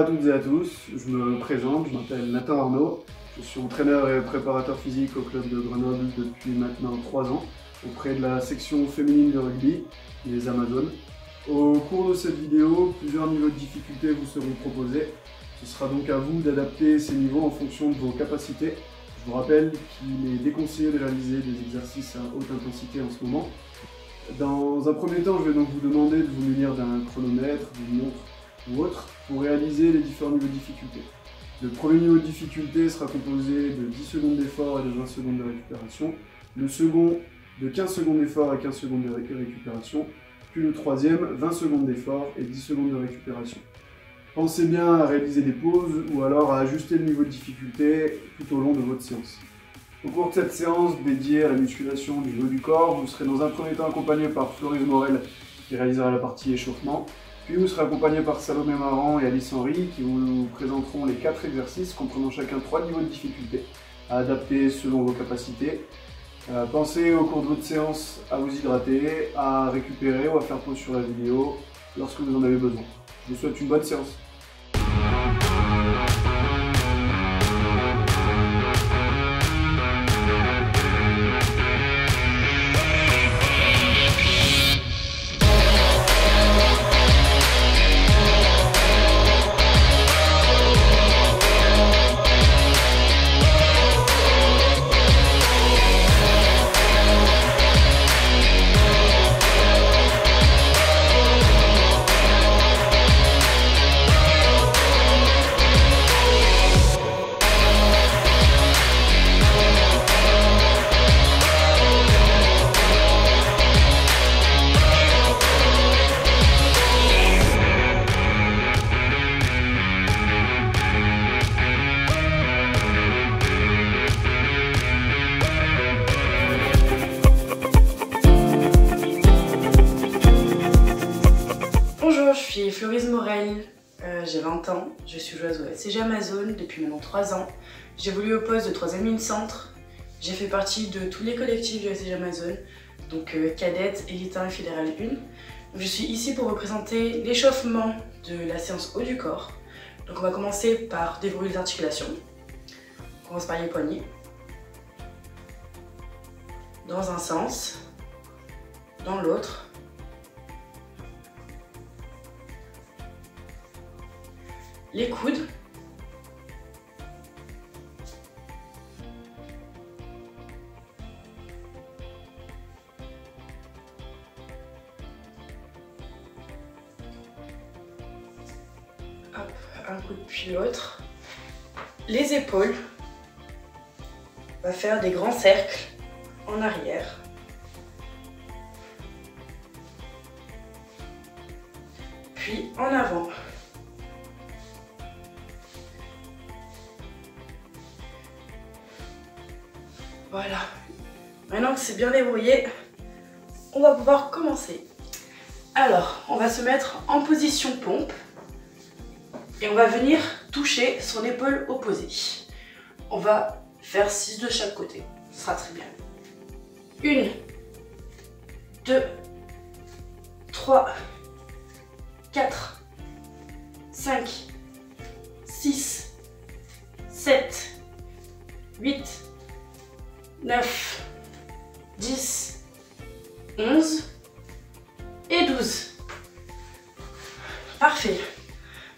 toutes et à tous, je me présente, je m'appelle Nathan Arnaud, je suis entraîneur et préparateur physique au club de Grenoble depuis maintenant 3 ans, auprès de la section féminine de rugby, les Amazones. Au cours de cette vidéo, plusieurs niveaux de difficulté vous seront proposés. Ce sera donc à vous d'adapter ces niveaux en fonction de vos capacités. Je vous rappelle qu'il est déconseillé de réaliser des exercices à haute intensité en ce moment. Dans un premier temps, je vais donc vous demander de vous munir d'un chronomètre, d'une montre ou autre pour réaliser les différents niveaux de difficulté. Le premier niveau de difficulté sera composé de 10 secondes d'effort et de 20 secondes de récupération. Le second de 15 secondes d'effort et 15 secondes de récupération. Puis le troisième, 20 secondes d'effort et 10 secondes de récupération. Pensez bien à réaliser des pauses ou alors à ajuster le niveau de difficulté tout au long de votre séance. Au cours de cette séance dédiée à la musculation du haut du corps, vous serez dans un premier temps accompagné par Floris Morel qui réalisera la partie échauffement. Puis vous serez accompagné par Salomé Maran et Alice Henry qui vous présenteront les 4 exercices comprenant chacun 3 niveaux de difficulté à adapter selon vos capacités. Pensez au cours de votre séance à vous hydrater, à récupérer ou à faire pause sur la vidéo lorsque vous en avez besoin. Je vous souhaite une bonne séance. Bonjour, je suis Floris Morel, j'ai 20 ans, je suis joueuse au SCG Amazone depuis maintenant 3 ans. J'évolue au poste de 3e ligne centre, j'ai fait partie de tous les collectifs du SCG Amazone, donc cadette, élite 1 et fédérale 1. Donc, je suis ici pour représenter l'échauffement de la séance haut du corps. Donc on va commencer par déverrouiller les articulations. On commence par les poignets. Dans un sens, dans l'autre. Les coudes. Hop, un coup puis l'autre. Les épaules. On va faire des grands cercles en arrière. Puis en avant. Voilà, maintenant que c'est bien débrouillé, on va pouvoir commencer. Alors, on va se mettre en position pompe et on va venir toucher son épaule opposée. On va faire 6 de chaque côté, ce sera très bien. 1, 2, 3, 4, 5, 6, 7, 8, 9, 10, 11 et 12. Parfait.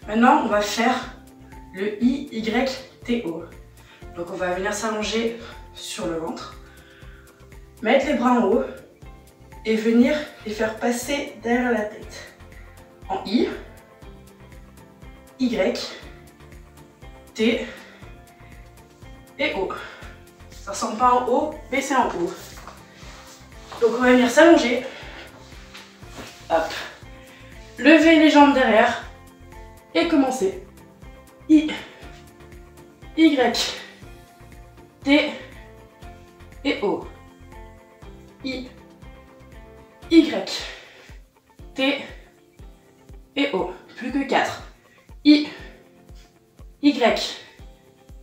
Maintenant, on va faire le IYTO. Donc, on va venir s'allonger sur le ventre, mettre les bras en haut et venir les faire passer derrière la tête. En I, Y, T et O. Ça ressemble pas en haut, mais c'est en haut. Donc on va venir s'allonger. Hop. Lever les jambes derrière. Et commencer. I, Y, T et O. I, Y, T et O. Plus que 4. I, Y,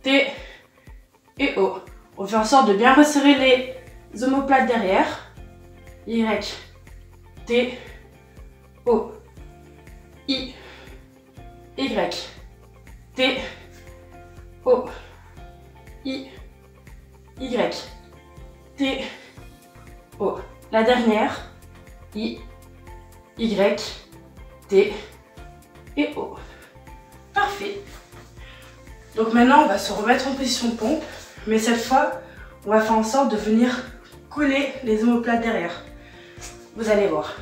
T et O. On fait en sorte de bien resserrer les omoplates derrière. Y, T, O. I, Y, T, O, I, Y, T, O. La dernière, I, Y, T et O. Parfait. Donc maintenant, on va se remettre en position de pompe, mais cette fois, on va faire en sorte de venir coller les omoplates derrière. Vous allez voir.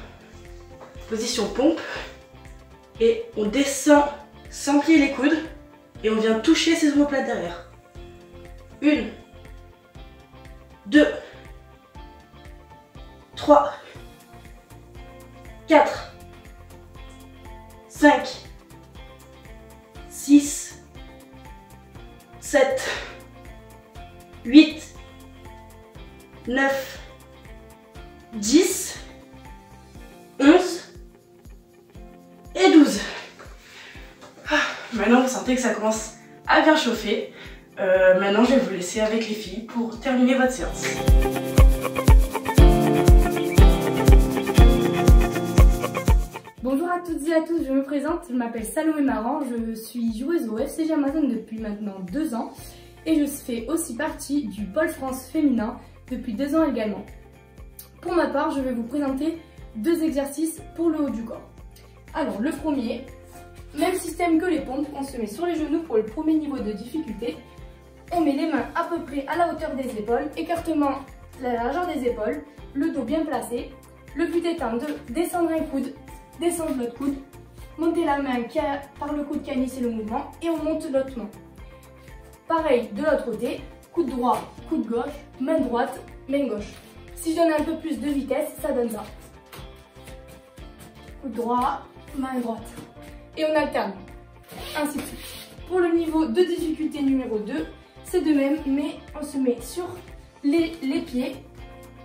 Position pompe, et on descend sans plier les coudes, et on vient toucher ces omoplates derrière. 1, 2, 3, 4, 5, 6, 7, 8, 9, 10, 11 et 12. Maintenant, vous sentez que ça commence à bien chauffer. Maintenant, je vais vous laisser avec les filles pour terminer votre séance. Bonjour à toutes et à tous, je me présente, je m'appelle Salomé Maran, je suis joueuse au FCG Amazon depuis maintenant 2 ans et je fais aussi partie du pôle France féminin depuis 2 ans également. Pour ma part, je vais vous présenter 2 exercices pour le haut du corps. Alors le premier, même système que les pompes, on se met sur les genoux pour le premier niveau de difficulté. On met les mains à peu près à la hauteur des épaules, écartement la largeur des épaules, le dos bien placé. Le but étant de descendre un coude, descendre l'autre coude, monter la main par le coude qui a initié le mouvement et on monte l'autre main. Pareil de l'autre côté, coude droit, coude gauche, main droite, main gauche. Si je donne un peu plus de vitesse, ça donne ça. Coude droit, main droite. Et on alterne, ainsi de suite. Pour le niveau de difficulté numéro 2, c'est de même, mais on se met sur les pieds,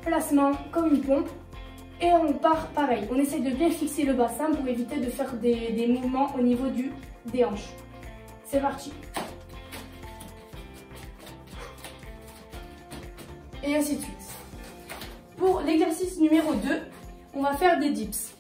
placement comme une pompe, et on part pareil. On essaie de bien fixer le bassin pour éviter de faire des mouvements au niveau des hanches. C'est parti. Et ainsi de suite. Pour l'exercice numéro 2, on va faire des dips.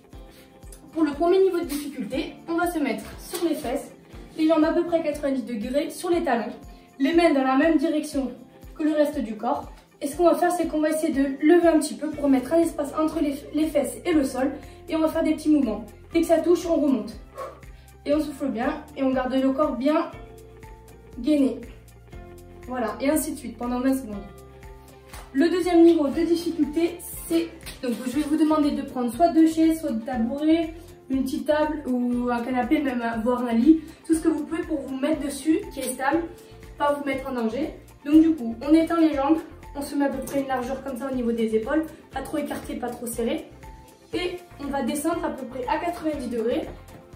Pour le premier niveau de difficulté, on va se mettre sur les fesses, les jambes à peu près à 90 degrés sur les talons, les mains dans la même direction que le reste du corps. Et ce qu'on va faire, c'est qu'on va essayer de lever un petit peu pour mettre un espace entre les fesses et le sol. Et on va faire des petits mouvements. Dès que ça touche, on remonte. Et on souffle bien et on garde le corps bien gainé. Voilà, et ainsi de suite pendant 20 secondes. Le deuxième niveau de difficulté, c'est... Donc je vais vous demander de prendre soit 2 chaises, soit de tabouret, une petite table ou un canapé, même voire un lit. Tout ce que vous pouvez pour vous mettre dessus, qui est stable, pas vous mettre en danger. Donc du coup, on étend les jambes, on se met à peu près une largeur comme ça au niveau des épaules, pas trop écarté, pas trop serré. Et on va descendre à peu près à 90 degrés.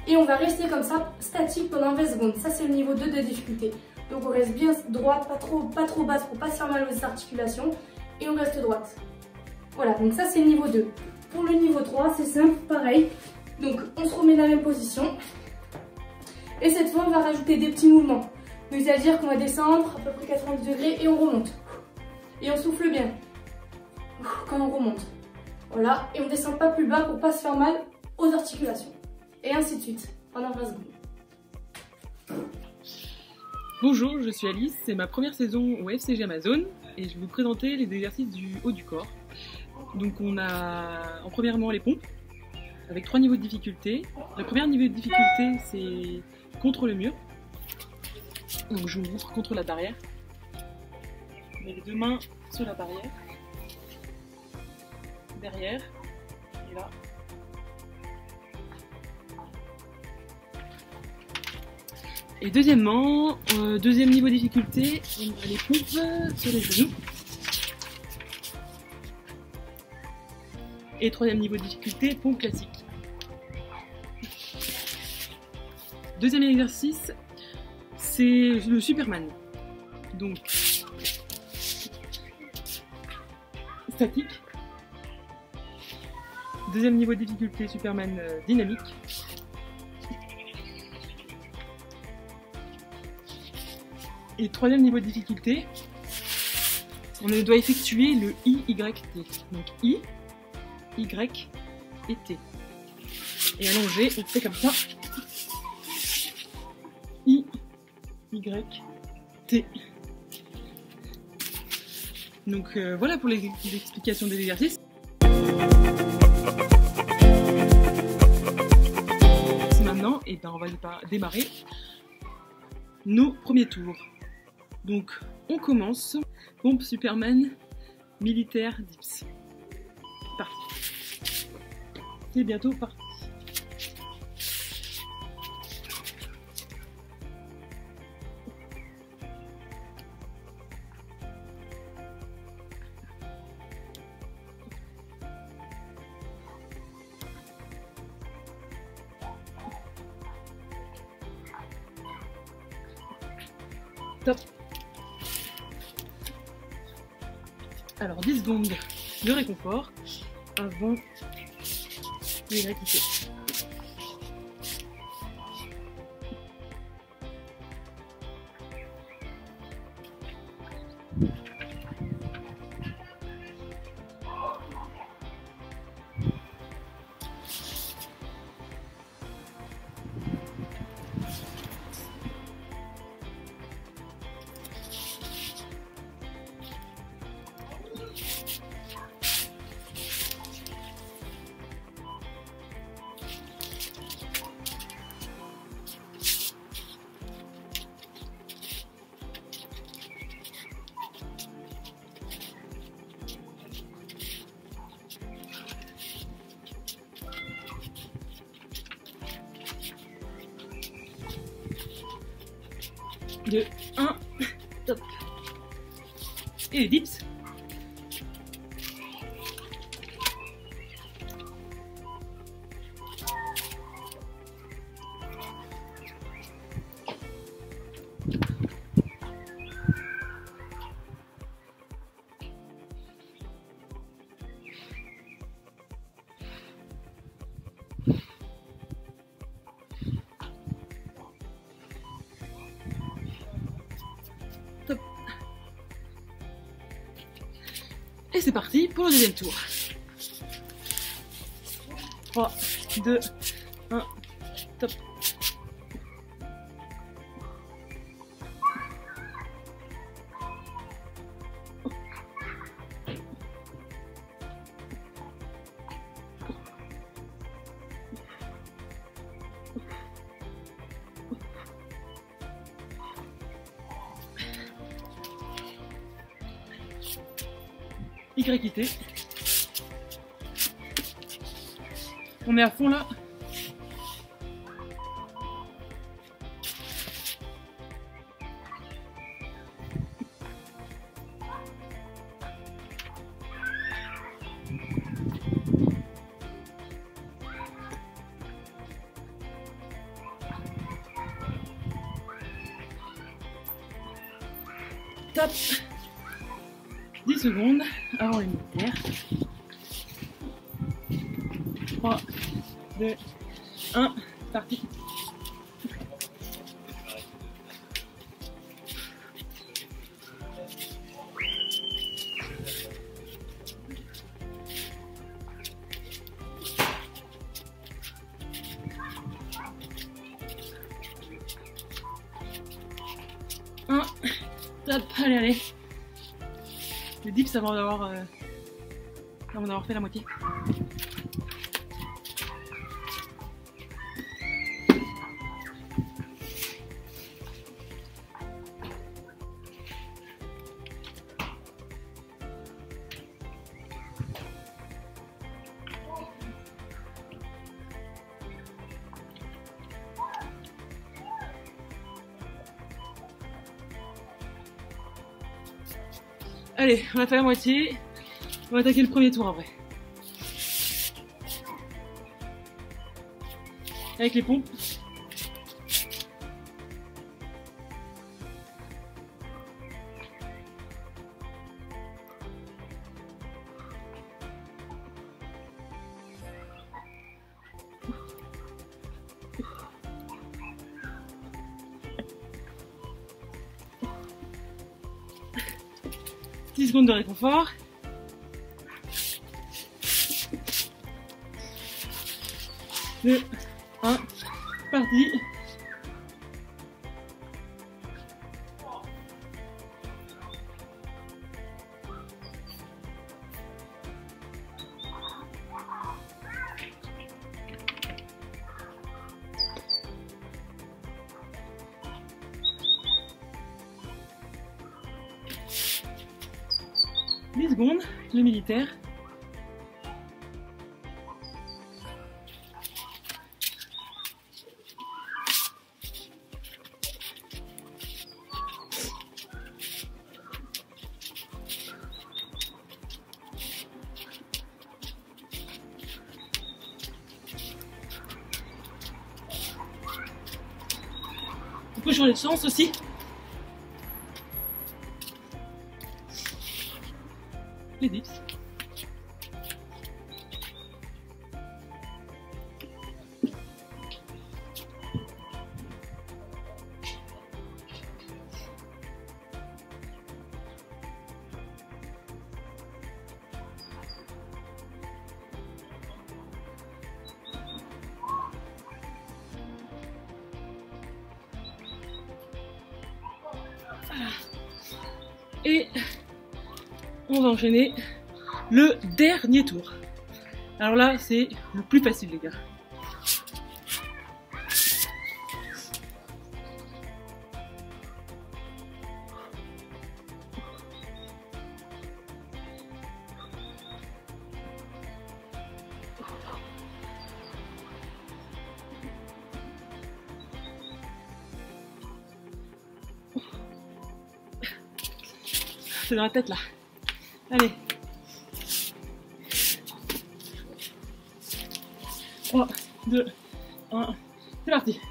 Et on va rester comme ça, statique pendant 20 secondes. Ça c'est le niveau 2 de difficulté. Donc on reste bien droite, pas trop basse pour pas se faire mal aux articulations. Et on reste droite. Voilà, donc ça c'est le niveau 2. Pour le niveau 3, c'est simple, pareil. Donc on se remet dans la même position. Et cette fois, on va rajouter des petits mouvements. Donc c'est-à-dire qu'on va descendre à peu près 90 degrés et on remonte. Et on souffle bien quand on remonte. Voilà, et on descend pas plus bas pour pas se faire mal aux articulations. Et ainsi de suite, pendant 20 secondes. Bonjour, je suis Alice, c'est ma première saison au FCG Amazon et je vais vous présenter les exercices du haut du corps. Donc on a premièrement les pompes avec 3 niveaux de difficulté. Le premier niveau de difficulté c'est contre le mur. Donc je m'ouvre contre la barrière. Je mets les 2 mains sur la barrière, derrière et là. Et deuxièmement, deuxième niveau de difficulté, on a les pompes sur les genoux. Et troisième niveau de difficulté, pompe classique. Deuxième exercice, c'est le Superman. Donc, statique. Deuxième niveau de difficulté, Superman dynamique. Et troisième niveau de difficulté, on doit effectuer le IYT. Donc I, Y et T. Et allongé, on fait comme ça. I, T. Donc voilà pour l'explication des exercices. Maintenant, et ben, on va démarrer nos premiers tours. Donc on commence. Pompe Superman militaire dips. Parti. C'est bientôt parti. Top. Alors 10 secondes de réconfort avant les gratuités. Deux, 1, top. Et les dips. Top. Et c'est parti pour le deuxième tour. 3, 2, 1, top. YT. On est à fond là. Top. 10 secondes avant les militaires. 3, 2, 1, parti. Top, allez, allez. Le dips avant d'avoir fait la moitié. Allez, on a fait la moitié. On va attaquer le premier tour après. Avec les pompes. Dix secondes de réconfort. Deux, 1, parti. secondes, le militaire. On peut changer de sens aussi. Les dips. Voilà. Et on va enchaîner le dernier tour. Alors là, c'est le plus facile, les gars. C'est dans la tête là. Allez. 3, 2, 1, c'est parti.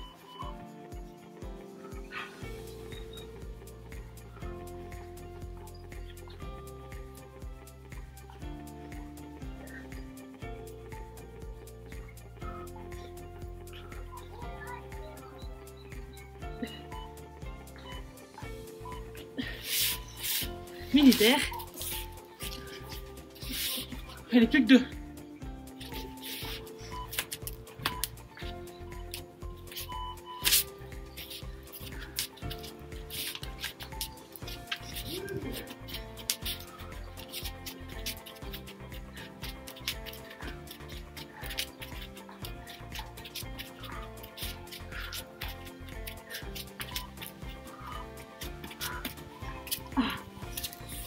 Militaire. Allez, plus que 2.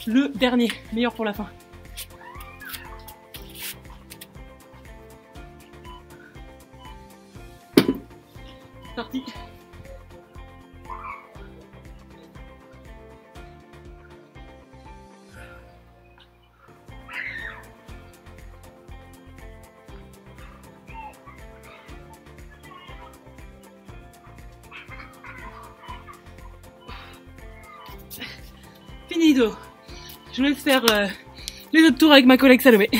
Le dernier, meilleur pour la fin. Parti. Finito. Je vais faire les autres tours avec ma collègue Salomé.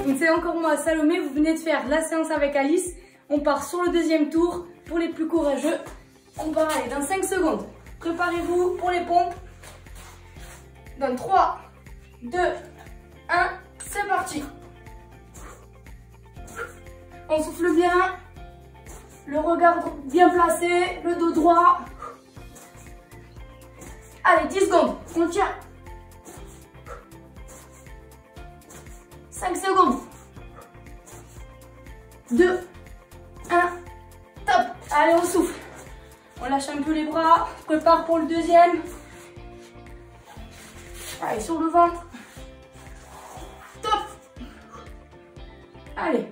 Donc c'est encore moi, Salomé, vous venez de faire la séance avec Alice. On part sur le deuxième tour pour les plus courageux. On va aller dans 5 secondes. Préparez-vous pour les pompes. Dans 3, 2, 1, c'est parti. On souffle bien. Le regard bien placé, le dos droit. Allez, 10 secondes, on tient. 5 secondes. 2, 1, top. Allez, on souffle. On lâche un peu les bras, on prépare pour le deuxième. Allez, sur le ventre. Top. Allez,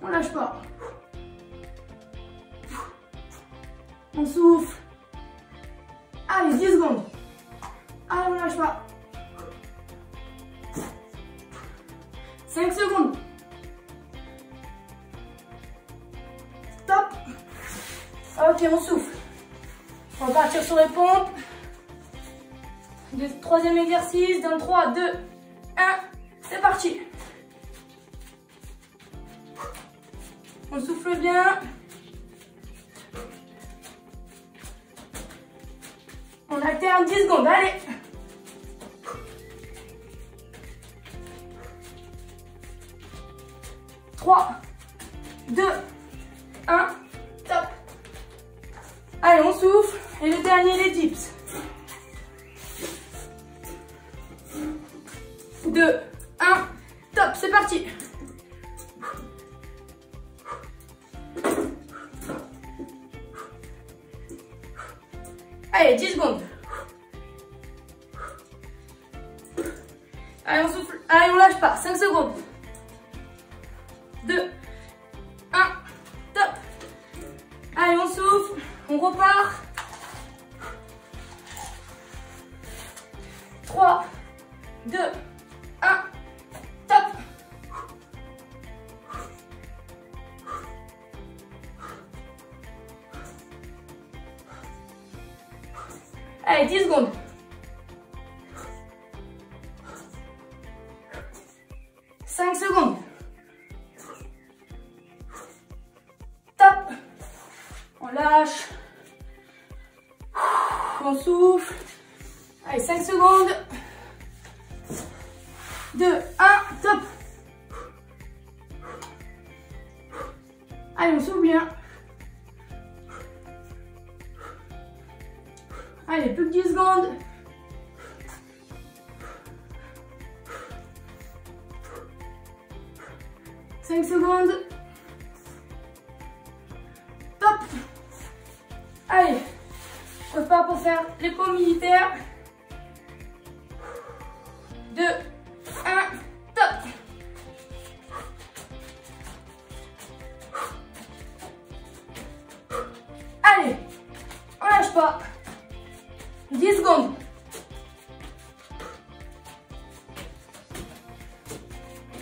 on lâche pas. On souffle. Allez, 10 secondes. Allez, on lâche pas. 5 secondes. Top. Ok, on souffle. On va partir sur les pompes. Troisième exercice. Dans 3, 2, 1. C'est parti. On souffle bien. On alterne 10 secondes, allez. Trois, 2, 1, top. Allez, on souffle. Et le dernier, les dips. 2, 1, top, c'est parti. Allez, Allez, on souffle. Allez, on lâche pas. 5 secondes. 2, 1, top. Allez, on souffle. On repart. 3, 2, 1, top. Allez, 10 secondes. 5 secondes. Top. On lâche. On souffle. Allez, 5 secondes. 2, 1, top. Allez, on souffle bien. Allez, plus que 10 secondes. Cinq secondes. Top. Allez, on repart pour faire les pompes militaires. 2, 1, top. Allez, on lâche pas. 10 secondes.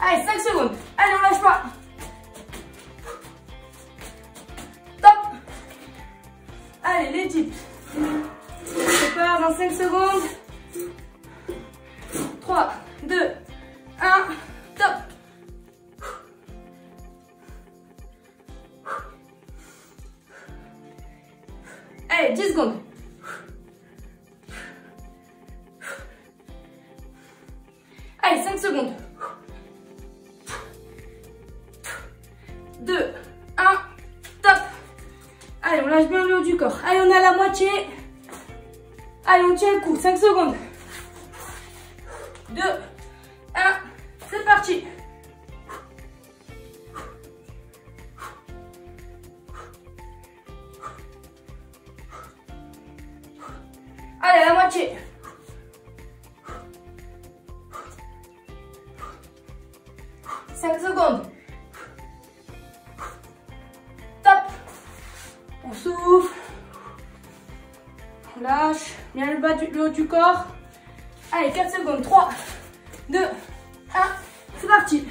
Allez, 5 secondes. Allez, on lâche pas. Top. Allez, les dips. On repart dans 5 secondes. 3, 2, 1, top. Allez, 10 secondes. Allez, 5 secondes. 2, 1, top. Allez, on lâche bien le haut du corps. Allez, on est à la moitié. Allez, on tient le coup. 5 secondes. 2, 1, c'est parti. Allez, à la moitié. 5 secondes. Top. On souffle. On lâche. Bien le haut du corps. Allez, 4 secondes. 3, 2, 1. C'est parti.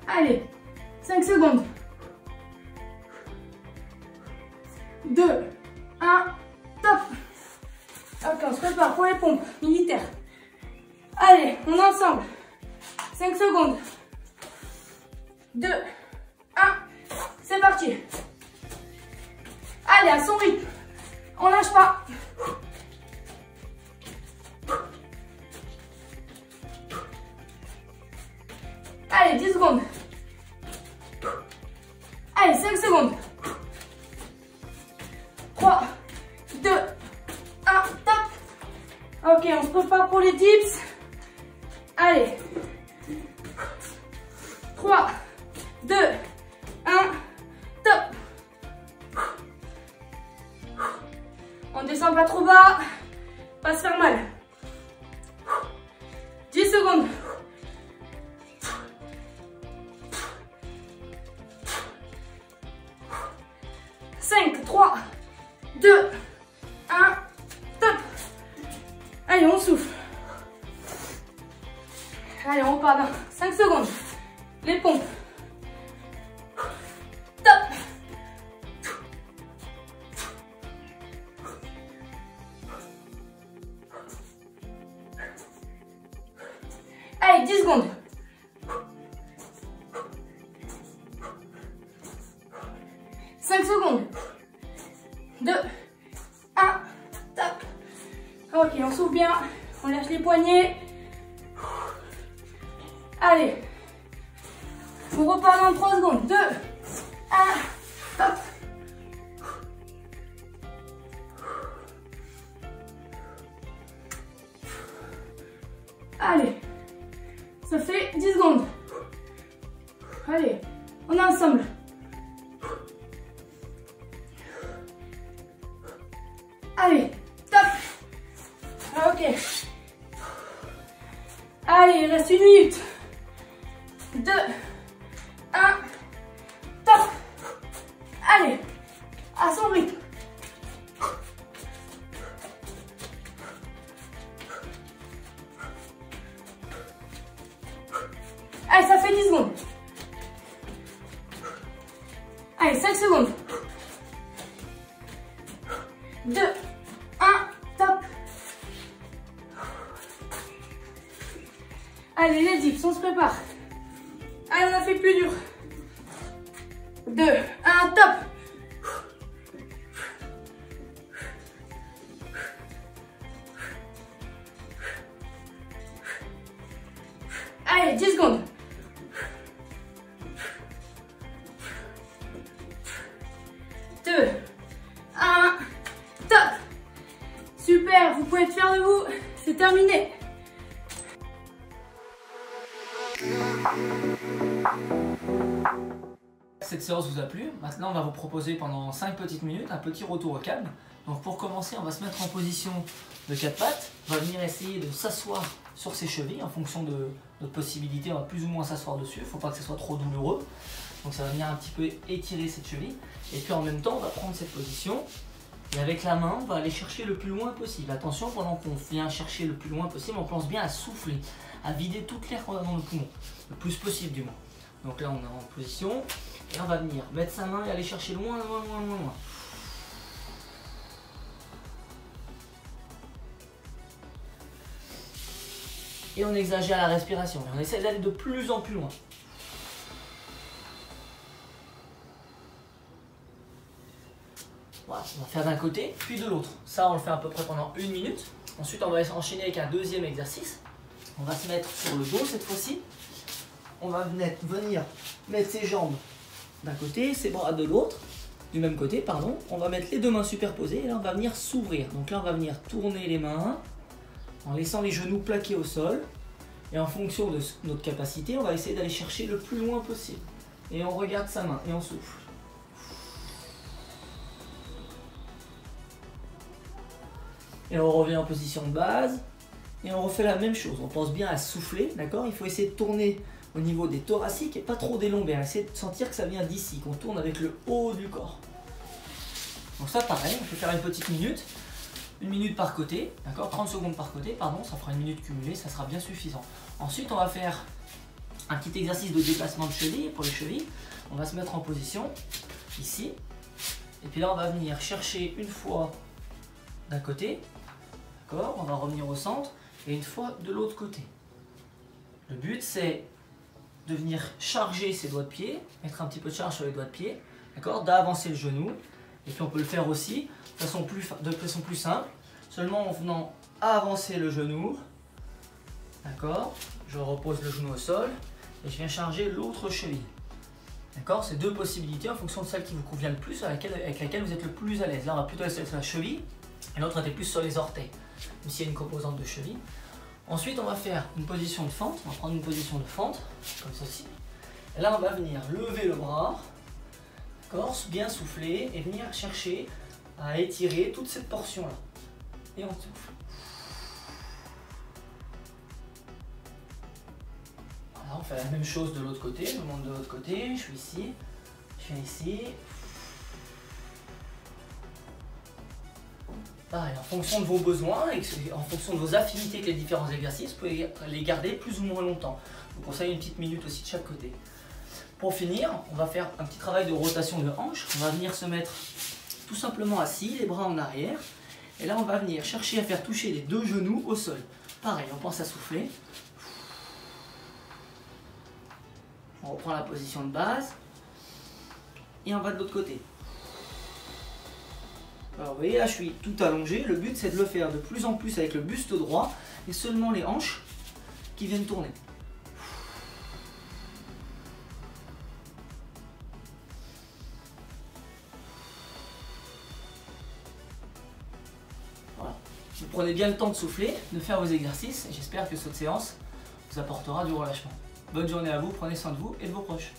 Allez, 5 secondes. 2, 1, top. Ok, on se prépare pour les pompes militaires. Allez, on est ensemble. 5 secondes. 2, 1, c'est parti. Allez, à son rythme. On lâche pas. Allez, 10 secondes. Allez, 5 secondes. 3, 2, 1, top. Ok, on se prépare pour les dips. Allez. 3, 2, 1, top. On descend pas trop bas. Pas se faire mal. 10 secondes. 5, 3, 2, 1, top. Allez, on souffle. Allez, on repart dans 5 secondes. Les pompes. Top. Allez, 10 secondes. 5 secondes. 2, 1, top. Ok, on souffle bien. On lâche les poignets. Allez. On repart dans 3 secondes. 2, 1, top. Allez. Ça fait 10 secondes. Allez. On est ensemble. Allez, top. Ok. Allez, il reste 1 minute. 2, 1, top. Allez, à son rythme. Allez, ça fait 10 secondes. Allez, 5 secondes. 2, 1, top. Allez, les dips, on se prépare. Allez, on a fait plus dur. 2, 1, top. Allez, 10 secondes. 2, 1, top. Super, vous pouvez être fiers de vous. C'est terminé. Cette séance vous a plu. Maintenant, on va vous proposer pendant 5 petites minutes un petit retour au calme. Donc pour commencer, on va se mettre en position de 4 pattes. On va venir essayer de s'asseoir sur ses chevilles en fonction de notre possibilité. On va plus ou moins s'asseoir dessus. Il ne faut pas que ce soit trop douloureux. Donc ça va venir un petit peu étirer cette cheville. Et puis en même temps, on va prendre cette position. Et avec la main, on va aller chercher le plus loin possible. Attention, pendant qu'on vient chercher le plus loin possible, on pense bien à souffler, à vider toute l'air qu'on a dans le poumon. Le plus possible du moins. Donc là, on est en position. Et on va venir mettre sa main et aller chercher loin, loin, loin, loin, loin. Et on exagère la respiration. Et on essaie d'aller de plus en plus loin. Voilà, on va faire d'un côté, puis de l'autre. Ça, on le fait à peu près pendant 1 minute. Ensuite, on va enchaîner avec un deuxième exercice. On va se mettre sur le dos cette fois-ci. On va venir mettre ses jambes d'un côté, ses bras de l'autre, du même côté, pardon. On va mettre les 2 mains superposées et là, on va venir s'ouvrir. Donc là, on va venir tourner les mains en laissant les genoux plaqués au sol. Et en fonction de notre capacité, on va essayer d'aller chercher le plus loin possible. Et on regarde sa main et on souffle. Et on revient en position de base. Et on refait la même chose. On pense bien à souffler, d'accord? Il faut essayer de tourner au niveau des thoraciques et pas trop des lombaires. Essayez de sentir que ça vient d'ici, qu'on tourne avec le haut du corps. Donc ça, pareil, on peut faire une petite minute. 1 minute par côté, d'accord? 30 secondes par côté, pardon, ça fera 1 minute cumulée, ça sera bien suffisant. Ensuite, on va faire un petit exercice de déplacement de cheville pour les chevilles. On va se mettre en position, ici. Et puis là, on va venir chercher une fois d'un côté, d'accord? On va revenir au centre et une fois de l'autre côté. Le but, c'est de venir charger ses doigts de pied, mettre un petit peu de charge sur les doigts de pied, d'accord? D'avancer le genou. Et puis on peut le faire aussi de façon plus simple, seulement en venant avancer le genou, d'accord? Je repose le genou au sol et je viens charger l'autre cheville, d'accord? C'est 2 possibilités en fonction de celle qui vous convient le plus, avec laquelle vous êtes le plus à l'aise. Là, on va plutôt rester sur la cheville et l'autre était plus sur les orteils, même s'il y a une composante de cheville. Ensuite, on va faire une position de fente, on va prendre une position de fente, comme ceci. Et là, on va venir lever le bras, bien souffler et venir chercher à étirer toute cette portion là et on souffle. Voilà, on fait la même chose de l'autre côté. Je monte de l'autre côté, je suis ici, je viens ici. Pareil, en fonction de vos besoins et en fonction de vos affinités avec les différents exercices, vous pouvez les garder plus ou moins longtemps. Je vous conseille une petite minute aussi de chaque côté. Pour finir, on va faire un petit travail de rotation de hanche. On va venir se mettre tout simplement assis, les bras en arrière. Et là, on va venir chercher à faire toucher les 2 genoux au sol. Pareil, on pense à souffler. On reprend la position de base. Et on va de l'autre côté. Alors, vous voyez, là, je suis tout allongé. Le but, c'est de le faire de plus en plus avec le buste droit et seulement les hanches qui viennent tourner. Vous prenez bien le temps de souffler, de faire vos exercices et j'espère que cette séance vous apportera du relâchement. Bonne journée à vous, prenez soin de vous et de vos proches.